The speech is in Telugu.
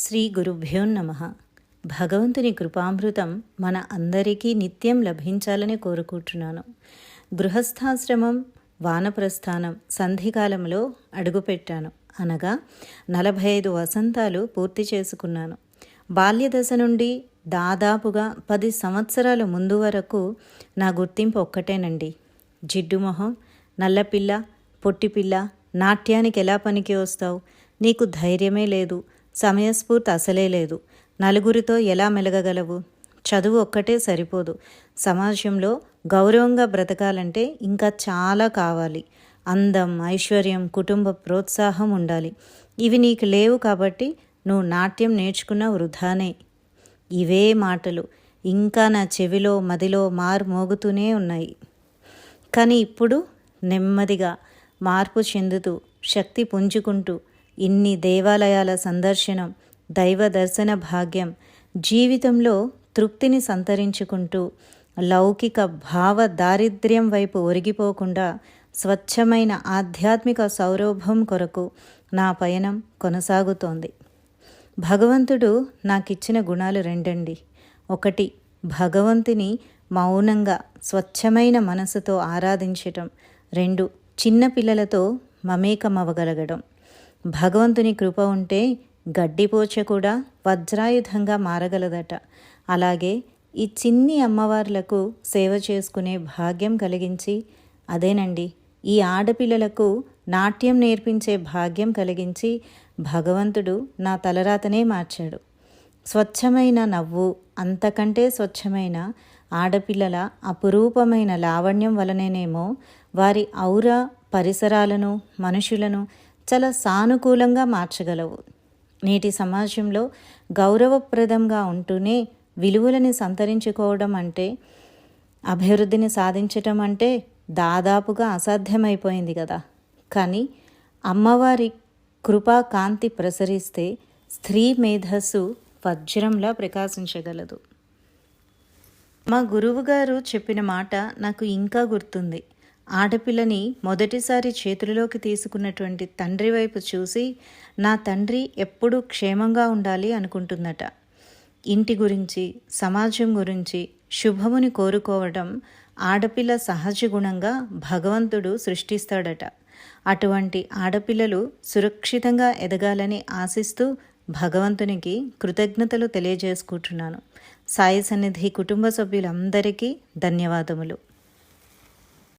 శ్రీ గురుభ్యో నమః. భగవంతుని కృపామృతం మన అందరికీ నిత్యం లభించాలని కోరుకుంటున్నాను. గృహస్థాశ్రమం, వానప్రస్థానం సంధికాలంలో అడుగుపెట్టాను. అనగా 45 వసంతాలు పూర్తి చేసుకున్నాను. బాల్యదశ నుండి దాదాపుగా 10 సంవత్సరాల ముందు వరకు నా గుర్తింపు ఒక్కటేనండి. జిడ్డు మొహం, నల్లపిల్ల, పొట్టిపిల్ల, నాట్యానికి ఎలా పనికి వస్తావు, నీకు ధైర్యమే లేదు, సమయస్ఫూర్తి అసలే లేదు, నలుగురితో ఎలా మెలగగలవు, చదువు ఒక్కటే సరిపోదు, సమాజంలో గౌరవంగా బ్రతకాలంటే ఇంకా చాలా కావాలి, అందం, ఐశ్వర్యం, కుటుంబ ప్రోత్సాహం ఉండాలి, ఇవి నీకు లేవు కాబట్టి నువ్వు నాట్యం నేర్చుకున్న వృధానే. ఇవే మాటలు ఇంకా నా చెవిలో మదిలో మోగుతూనే ఉన్నాయి. కానీ ఇప్పుడు నెమ్మదిగా మార్పు చెందుతూ శక్తి పుంజుకుంటూ ఇన్ని దేవాలయాల సందర్శనం, దైవ దర్శన భాగ్యం, జీవితంలో తృప్తిని సంతరించుకుంటూ లౌకిక భావ దారిద్ర్యం వైపు ఒరిగిపోకుండా స్వచ్ఛమైన ఆధ్యాత్మిక సౌరభం కొరకు నా పయనం కొనసాగుతోంది. భగవంతుడు నాకిచ్చిన గుణాలు రెండండి. ఒకటి, భగవంతుని మౌనంగా స్వచ్ఛమైన మనసుతో ఆరాధించటం. 2, చిన్న పిల్లలతో మమేకమవ్వగలగడం. భగవంతుని కృప ఉంటే గడ్డిపోచ కూడా వజ్రాయుధంగా మారగలదట. అలాగే ఈ చిన్ని అమ్మవార్లకు సేవ చేసుకునే భాగ్యం కలిగించి, అదేనండి ఈ ఆడపిల్లలకు నాట్యం నేర్పించే భాగ్యం కలిగించి భగవంతుడు నా తలరాతనే మార్చాడు. స్వచ్ఛమైన నవ్వు, అంతకంటే స్వచ్ఛమైన ఆడపిల్లల అపురూపమైన లావణ్యం వలనేనేమో వారి ఔరా పరిసరాలను, మనుషులను చాలా సానుకూలంగా మార్చగలవు. నేటి సమాజంలో గౌరవప్రదంగా ఉంటూనే విలువలని సంతరించుకోవడం అంటే, అభివృద్ధిని సాధించటం అంటే దాదాపుగా అసాధ్యమైపోయింది కదా. కానీ అమ్మవారి కృపా కాంతి ప్రసరిస్తే స్త్రీ మేధస్సు వజ్రంలా ప్రకాశించగలదు. మా గురువుగారు చెప్పిన మాట నాకు ఇంకా గుర్తుంది. ఆడపిల్లని మొదటిసారి చేతులలోకి తీసుకున్నటువంటి తండ్రి వైపు చూసి, నా తండ్రి ఎప్పుడూ క్షేమంగా ఉండాలి అనుకుంటుందట. ఇంటి గురించి, సమాజం గురించి శుభముని కోరుకోవడం ఆడపిల్ల సహజ గుణంగా భగవంతుడు సృష్టిస్తాడట. అటువంటి ఆడపిల్లలు సురక్షితంగా ఎదగాలని ఆశిస్తూ భగవంతునికి కృతజ్ఞతలు తెలియజేసుకుంటున్నాను. సాయి సన్నిధి కుటుంబ సభ్యులందరికీ ధన్యవాదములు.